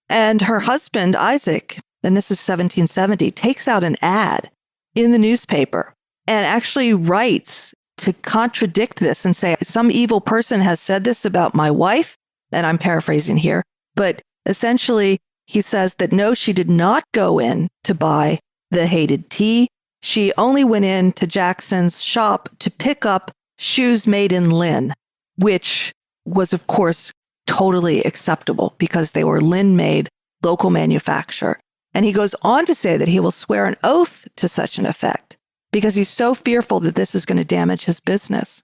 [SPEAKER 2] And her husband, Isaac, and this is 1770, takes out an ad in the newspaper and actually writes to contradict this and say, some evil person has said this about my wife, and I'm paraphrasing here, but essentially he says that no, she did not go in to buy the hated tea. She only went in to Jackson's shop to pick up shoes made in Lynn, which was, of course, totally acceptable because they were Lynn-made, local manufacturer. And he goes on to say that he will swear an oath to such an effect because he's so fearful that this is going to damage his business.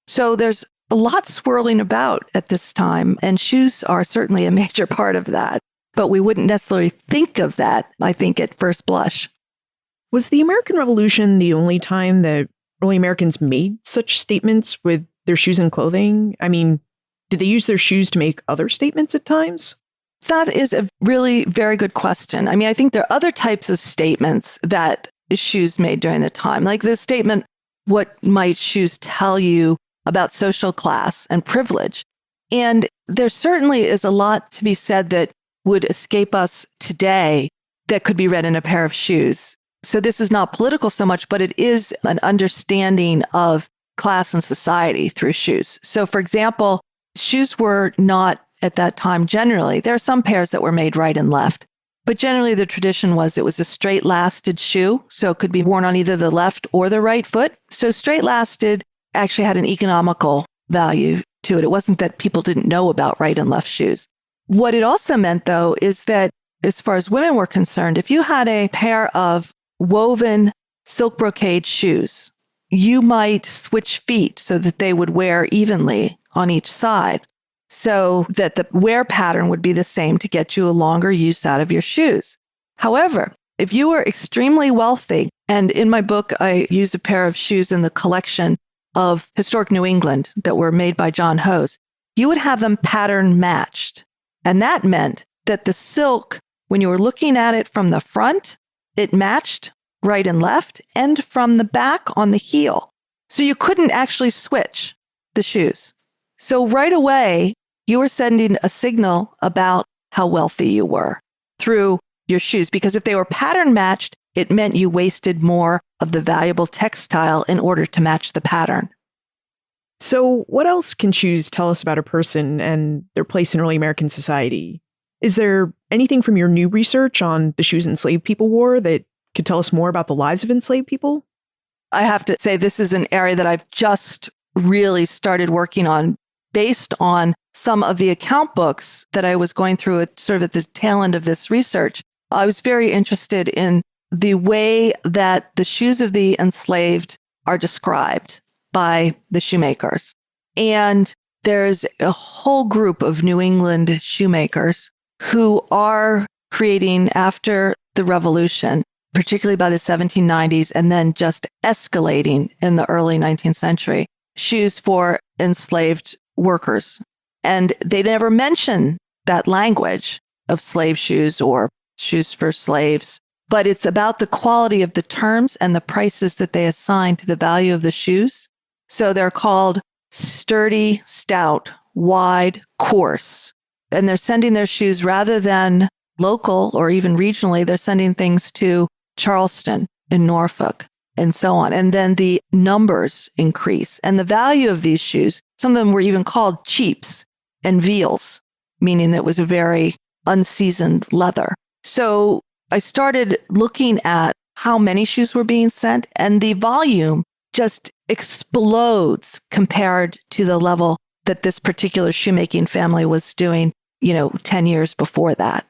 [SPEAKER 2] So there's a lot swirling about at this time, and shoes are certainly a major part of that. But we wouldn't necessarily think of that, I think, at first blush.
[SPEAKER 1] Was the American Revolution the only time that early Americans made such statements with their shoes and clothing? I mean, did they use their shoes to make other statements at times?
[SPEAKER 2] That is a really very good question. I mean, I think there are other types of statements that shoes made during the time, like the statement, what might shoes tell you about social class and privilege? And there certainly is a lot to be said that would escape us today that could be read in a pair of shoes. So this is not political so much, but it is an understanding of class and society through shoes. So for example, shoes were not at that time generally. There are some pairs that were made right and left, but generally the tradition was it was a straight-lasted shoe, so it could be worn on either the left or the right foot. So straight-lasted actually had an economical value to it. It wasn't that people didn't know about right and left shoes. What it also meant, though, is that as far as women were concerned, if you had a pair of woven silk brocade shoes, you might switch feet so that they would wear evenly on each side, so that the wear pattern would be the same to get you a longer use out of your shoes. However, if you were extremely wealthy, and in my book, I use a pair of shoes in the collection of historic New England that were made by John Hose, you would have them pattern matched. And that meant that the silk, when you were looking at it from the front, it matched right and left, and from the back on the heel. So you couldn't actually switch the shoes. So right away, you were sending a signal about how wealthy you were through your shoes, because if they were pattern matched, it meant you wasted more of the valuable textile in order to match the pattern.
[SPEAKER 1] So what else can shoes tell us about a person and their place in early American society? Is there anything from your new research on the shoes enslaved people wore that could tell us more about the lives of enslaved people?
[SPEAKER 2] I have to say this is an area that I've just really started working on based on some of the account books that I was going through at sort of at the tail end of this research. I was very interested in the way that the shoes of the enslaved are described by the shoemakers. And there's a whole group of New England shoemakers who are creating after the Revolution, particularly by the 1790s, and then just escalating in the early 19th century, shoes for enslaved workers. And they never mention that language of slave shoes or shoes for slaves, but it's about the quality of the terms and the prices that they assign to the value of the shoes. So they're called sturdy, stout, wide, coarse. And they're sending their shoes rather than local or even regionally, they're sending things to Charleston in Norfolk and so on. And then the numbers increase. And the value of these shoes, some of them were even called cheaps and veals, meaning that it was a very unseasoned leather. So I started looking at how many shoes were being sent, and the volume just explodes compared to the level that this particular shoemaking family was doing, 10 years before that.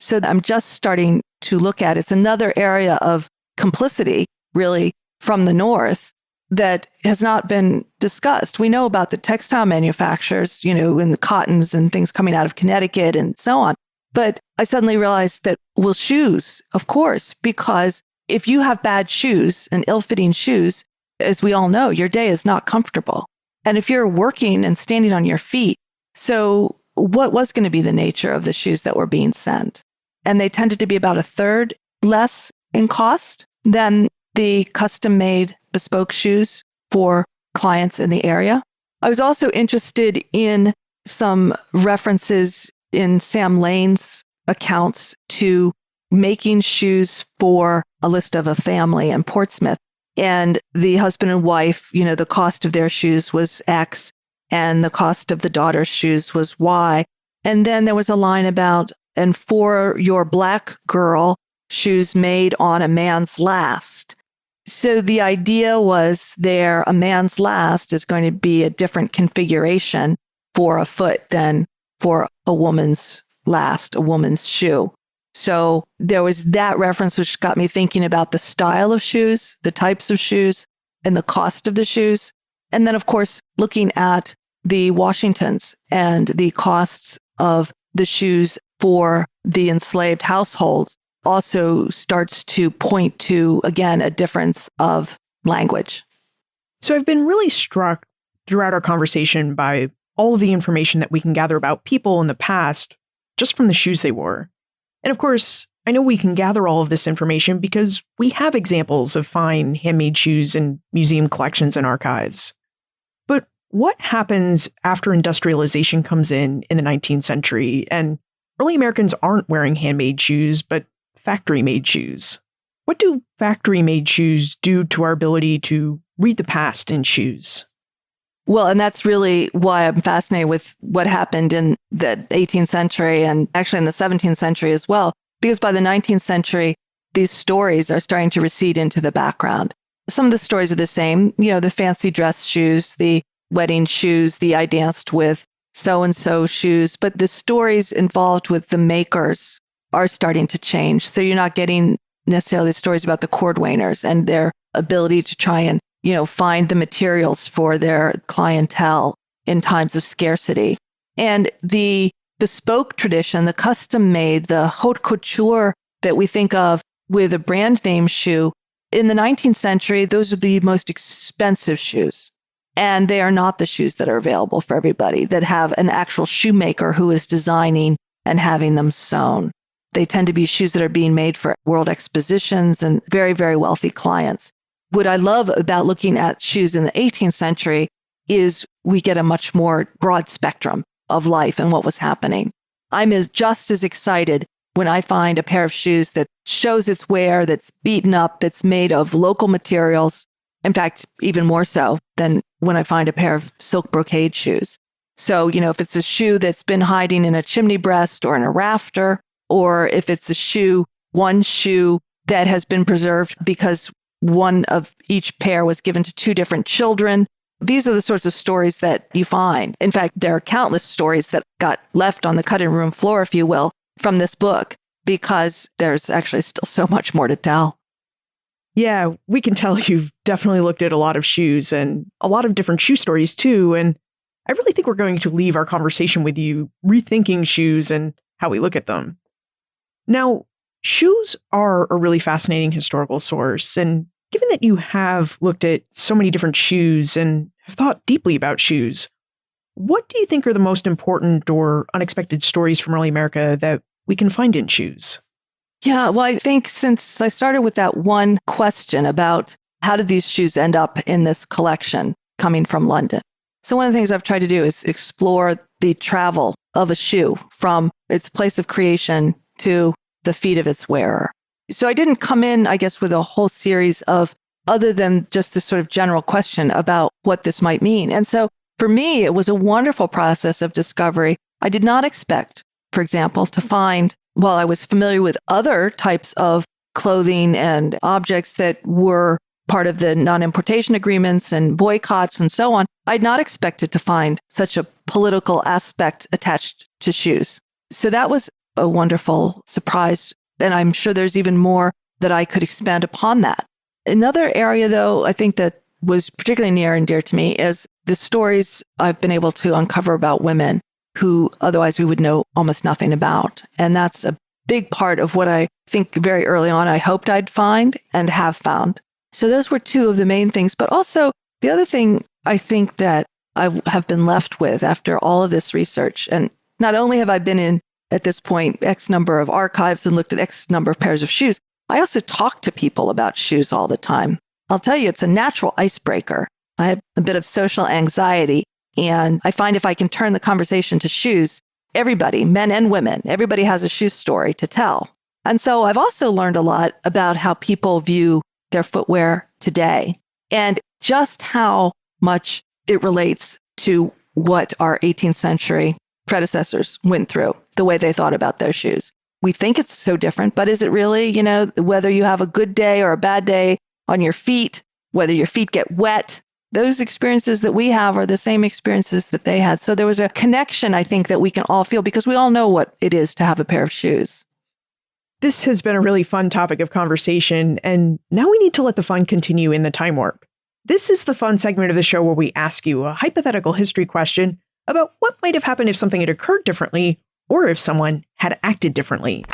[SPEAKER 2] So I'm just starting to look at it's another area of complicity, really, from the North that has not been discussed. We know about the textile manufacturers, and the cottons and things coming out of Connecticut and so on. But I suddenly realized that, well, shoes, of course, because if you have bad shoes and ill-fitting shoes, as we all know, your day is not comfortable. And if you're working and standing on your feet, so what was going to be the nature of the shoes that were being sent? And they tended to be about a third less in cost than the custom-made bespoke shoes for clients in the area. I was also interested in some references in Sam Lane's accounts to making shoes for a list of a family in Portsmouth. And the husband and wife, the cost of their shoes was X and the cost of the daughter's shoes was Y. And then there was a line about, and for your black girl, shoes made on a man's last. So the idea was a man's last is going to be a different configuration for a foot than for a woman's last, a woman's shoe. So there was that reference, which got me thinking about the style of shoes, the types of shoes, and the cost of the shoes. And then, of course, looking at the Washingtons and the costs of the shoes for the enslaved households also starts to point to, again, a difference of language.
[SPEAKER 1] So I've been really struck throughout our conversation by all of the information that we can gather about people in the past just from the shoes they wore. And of course, I know we can gather all of this information because we have examples of fine handmade shoes in museum collections and archives. But what happens after industrialization comes in the 19th century and early Americans aren't wearing handmade shoes, but factory-made shoes? What do factory-made shoes do to our ability to read the past in shoes?
[SPEAKER 2] Well, and that's really why I'm fascinated with what happened in the 18th century and actually in the 17th century as well, because by the 19th century, these stories are starting to recede into the background. Some of the stories are the same, the fancy dress shoes, the wedding shoes, the I danced with so-and-so shoes, but the stories involved with the makers are starting to change. So you're not getting necessarily stories about the cordwainers and their ability to try and find the materials for their clientele in times of scarcity. And the bespoke tradition, the custom made, the haute couture that we think of with a brand name shoe, in the 19th century, those are the most expensive shoes. And they are not the shoes that are available for everybody, that have an actual shoemaker who is designing and having them sewn. They tend to be shoes that are being made for world expositions and very, very wealthy clients. What I love about looking at shoes in the 18th century is we get a much more broad spectrum of life and what was happening. I'm just as excited when I find a pair of shoes that shows its wear, that's beaten up, that's made of local materials. In fact, even more so than when I find a pair of silk brocade shoes. So, if it's a shoe that's been hiding in a chimney breast or in a rafter, or if it's one shoe that has been preserved because one of each pair was given to two different children. These are the sorts of stories that you find. In fact, there are countless stories that got left on the cutting room floor, if you will, from this book, because there's actually still so much more to tell.
[SPEAKER 1] Yeah, we can tell you've definitely looked at a lot of shoes and a lot of different shoe stories too. And I really think we're going to leave our conversation with you rethinking shoes and how we look at them. Now, shoes are a really fascinating historical source, and given that you have looked at so many different shoes and have thought deeply about shoes, what do you think are the most important or unexpected stories from early America that we can find in shoes?
[SPEAKER 2] Yeah, well, I think since I started with that one question about how did these shoes end up in this collection coming from London? So one of the things I've tried to do is explore the travel of a shoe from its place of creation to the feet of its wearer. So I didn't come in, I guess, with a whole series of other than just this sort of general question about what this might mean. And so for me, it was a wonderful process of discovery. I did not expect, for example, to find, while I was familiar with other types of clothing and objects that were part of the non-importation agreements and boycotts and so on, I'd not expected to find such a political aspect attached to shoes. So that was a wonderful surprise. And I'm sure there's even more that I could expand upon that. Another area, though, I think that was particularly near and dear to me is the stories I've been able to uncover about women who otherwise we would know almost nothing about. And that's a big part of what I think very early on I hoped I'd find and have found. So those were two of the main things. But also the other thing I think that I have been left with after all of this research, and not only have I been in, at this point, X number of archives and looked at X number of pairs of shoes, I also talk to people about shoes all the time. I'll tell you, it's a natural icebreaker. I have a bit of social anxiety, and I find if I can turn the conversation to shoes, everybody, men and women, everybody has a shoe story to tell. And so I've also learned a lot about how people view their footwear today and just how much it relates to what our 18th century predecessors went through, the way they thought about their shoes. We think it's so different, but is it really, whether you have a good day or a bad day on your feet, whether your feet get wet, those experiences that we have are the same experiences that they had. So there was a connection, I think, that we can all feel because we all know what it is to have a pair of shoes.
[SPEAKER 1] This has been a really fun topic of conversation, and now we need to let the fun continue in the time warp. This is the fun segment of the show where we ask you a hypothetical history question about what might have happened if something had occurred differently or if someone had acted differently.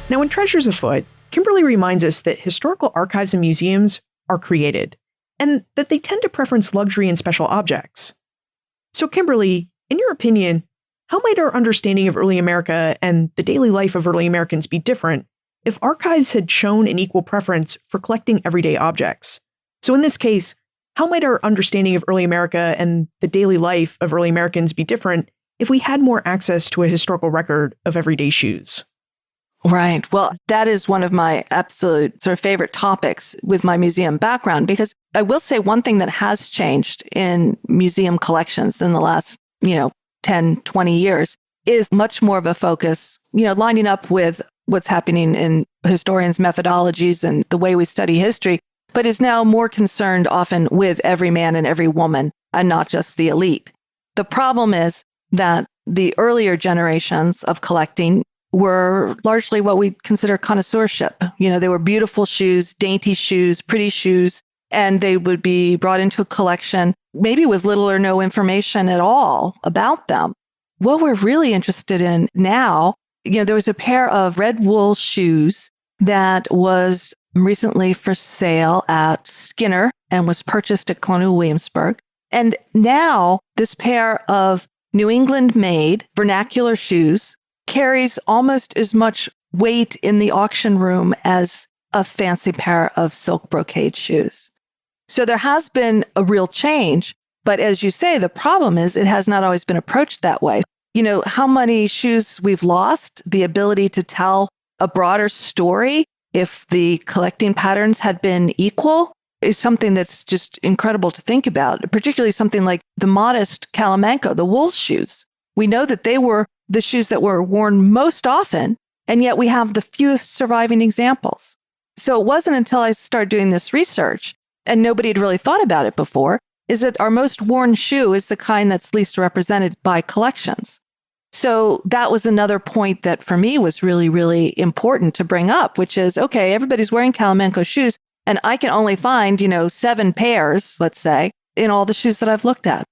[SPEAKER 1] Now, in Treasures Afoot, Kimberly reminds us that historical archives and museums are created, and that they tend to preference luxury and special objects. So, Kimberly, in your opinion, how might our understanding of early America and the daily life of early Americans be different if archives had shown an equal preference for collecting everyday objects? So in this case, how might our understanding of early America and the daily life of early Americans be different if we had more access to a historical record of everyday shoes?
[SPEAKER 2] Right. Well, that is one of my absolute sort of favorite topics with my museum background, because I will say one thing that has changed in museum collections in the last, 10, 20 years is much more of a focus, lining up with what's happening in historians' methodologies and the way we study history, but is now more concerned often with every man and every woman and not just the elite. The problem is that the earlier generations of collecting were largely what we consider connoisseurship. They were beautiful shoes, dainty shoes, pretty shoes, and they would be brought into a collection, maybe with little or no information at all about them. What we're really interested in now, there was a pair of red wool shoes that was recently for sale at Skinner and was purchased at Colonial Williamsburg. And now this pair of New England-made vernacular shoes carries almost as much weight in the auction room as a fancy pair of silk brocade shoes. So there has been a real change, but as you say, the problem is it has not always been approached that way. How many shoes we've lost, the ability to tell a broader story if the collecting patterns had been equal is something that's just incredible to think about, particularly something like the modest Calamanco, the wool shoes. We know that they were the shoes that were worn most often, and yet we have the fewest surviving examples. So it wasn't until I started doing this research, and nobody had really thought about it before, is that our most worn shoe is the kind that's least represented by collections. So that was another point that for me was really, really important to bring up, which is, okay, everybody's wearing Calamanco shoes, and I can only find, 7 pairs, let's say, in all the shoes that I've looked at.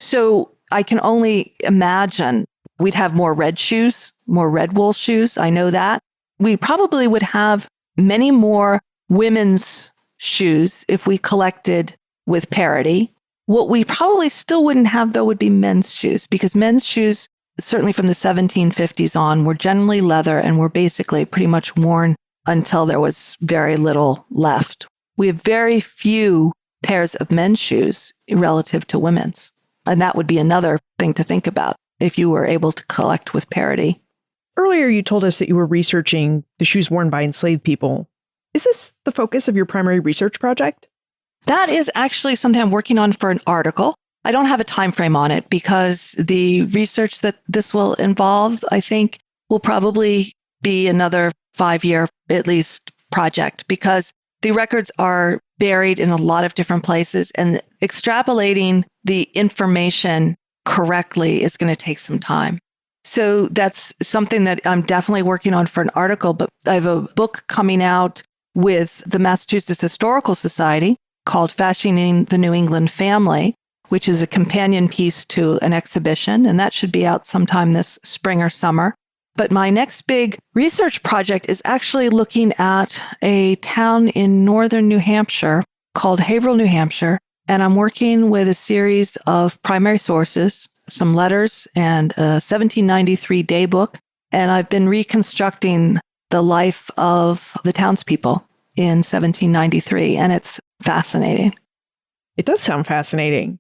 [SPEAKER 2] So I can only imagine we'd have more red shoes, more red wool shoes. I know that. We probably would have many more women's shoes if we collected with parity. What we probably still wouldn't have, though, would be men's shoes, because men's shoes, certainly from the 1750s on, were generally leather and were basically pretty much worn until there was very little left. We have very few pairs of men's shoes relative to women's. And that would be another thing to think about if you were able to collect with parity.
[SPEAKER 1] Earlier, you told us that you were researching the shoes worn by enslaved people. Is this the focus of your primary research project?
[SPEAKER 2] That is actually something I'm working on for an article. I don't have a time frame on it because the research that this will involve, I think, will probably be another 5-year, at least, project, because the records are buried in a lot of different places, and extrapolating the information correctly is going to take some time. So that's something that I'm definitely working on for an article, but I have a book coming out with the Massachusetts Historical Society called Fashioning the New England Family, which is a companion piece to an exhibition, and that should be out sometime this spring or summer. But my next big research project is actually looking at a town in northern New Hampshire called Haverhill, New Hampshire, and I'm working with a series of primary sources, some letters, and a 1793 day book, and I've been reconstructing the life of the townspeople in 1793, and it's fascinating.
[SPEAKER 1] It does sound fascinating.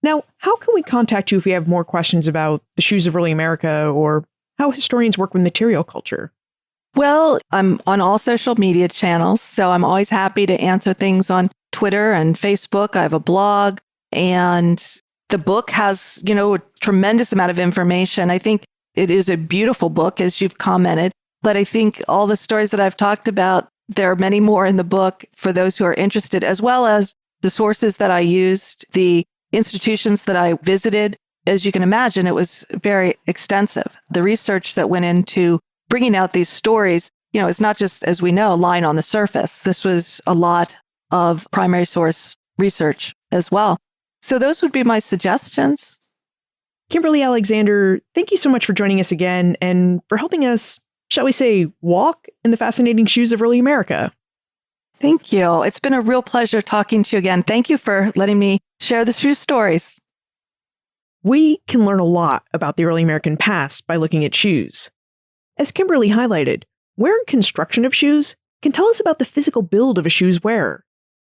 [SPEAKER 1] Now, how can we contact you if we have more questions about the shoes of early America or how historians work with material culture?
[SPEAKER 2] Well, I'm on all social media channels, so I'm always happy to answer things on Twitter and Facebook. I have a blog, and the book has, a tremendous amount of information. I think it is a beautiful book, as you've commented, but I think all the stories that I've talked about, there are many more in the book for those who are interested, as well as the sources that I used, the institutions that I visited. As you can imagine, it was very extensive. The research that went into bringing out these stories, it's not just, as we know, lying on the surface. This was a lot of primary source research as well. So those would be my suggestions.
[SPEAKER 1] Kimberly Alexander, thank you so much for joining us again and for helping us, shall we say, walk in the fascinating shoes of early America.
[SPEAKER 2] Thank you. It's been a real pleasure talking to you again. Thank you for letting me share the shoe stories.
[SPEAKER 1] We can learn a lot about the early American past by looking at shoes. As Kimberly highlighted, wear and construction of shoes can tell us about the physical build of a shoe's wearer,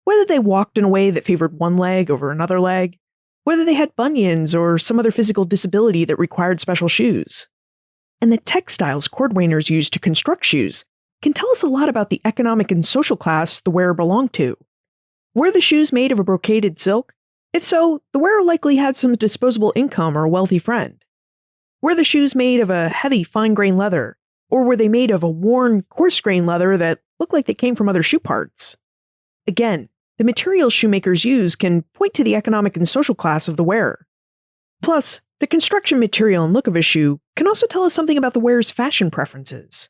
[SPEAKER 1] whether they walked in a way that favored one leg over another leg, whether they had bunions or some other physical disability that required special shoes. And the textiles cordwainers used to construct shoes can tell us a lot about the economic and social class the wearer belonged to. Were the shoes made of a brocaded silk? If so, the wearer likely had some disposable income or a wealthy friend. Were the shoes made of a heavy, fine-grained leather, or were they made of a worn, coarse-grained leather that looked like they came from other shoe parts? Again, the materials shoemakers use can point to the economic and social class of the wearer. Plus, the construction material and look of a shoe can also tell us something about the wearer's fashion preferences.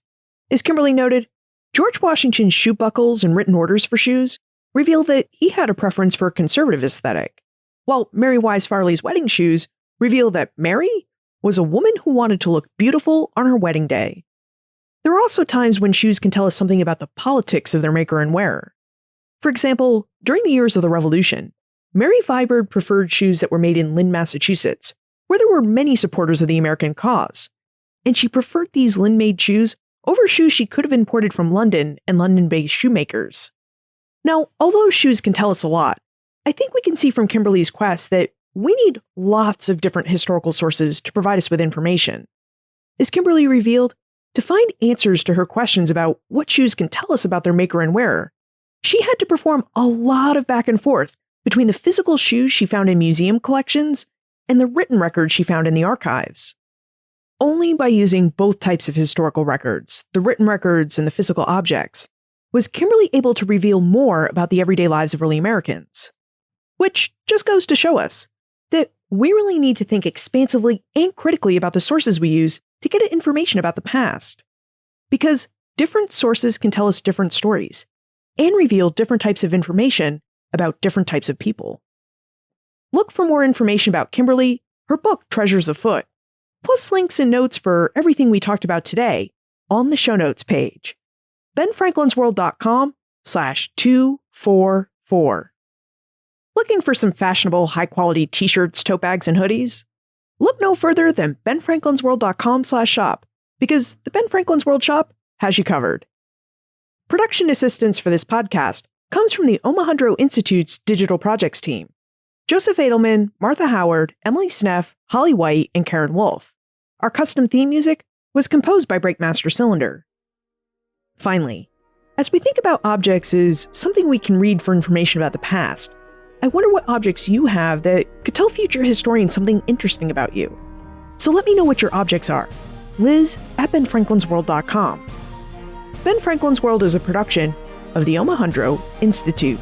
[SPEAKER 1] As Kimberly noted, George Washington's shoe buckles and written orders for shoes reveal that he had a preference for a conservative aesthetic, while Mary Wise Farley's wedding shoes reveal that Mary was a woman who wanted to look beautiful on her wedding day. There are also times when shoes can tell us something about the politics of their maker and wearer. For example, during the years of the Revolution, Mary Viberd preferred shoes that were made in Lynn, Massachusetts, where there were many supporters of the American cause, and she preferred these Lynn-made shoes over shoes she could have imported from London and London-based shoemakers. Now, although shoes can tell us a lot, I think we can see from Kimberly's quest that we need lots of different historical sources to provide us with information. As Kimberly revealed, to find answers to her questions about what shoes can tell us about their maker and wearer, she had to perform a lot of back and forth between the physical shoes she found in museum collections and the written records she found in the archives. Only by using both types of historical records, the written records and the physical objects, was Kimberly able to reveal more about the everyday lives of early Americans. Which just goes to show us that we really need to think expansively and critically about the sources we use to get information about the past. Because different sources can tell us different stories and reveal different types of information about different types of people. Look for more information about Kimberly, her book Treasures Afoot, plus links and notes for everything we talked about today on the show notes page. benfranklinsworld.com/244. Looking for some fashionable, high-quality t-shirts, tote bags, and hoodies? Look no further than benfranklinsworld.com/shop, because the Ben Franklin's World shop has you covered. Production assistance for this podcast comes from the Omohundro Institute's Digital Projects team: Joseph Edelman, Martha Howard, Emily Sneff, Holly White, and Karen Wolf. Our custom theme music was composed by Breakmaster Cylinder. Finally, as we think about objects as something we can read for information about the past, I wonder what objects you have that could tell future historians something interesting about you. So let me know what your objects are. Liz@benfranklinsworld.com. Ben Franklin's World is a production of the Omohundro Institute.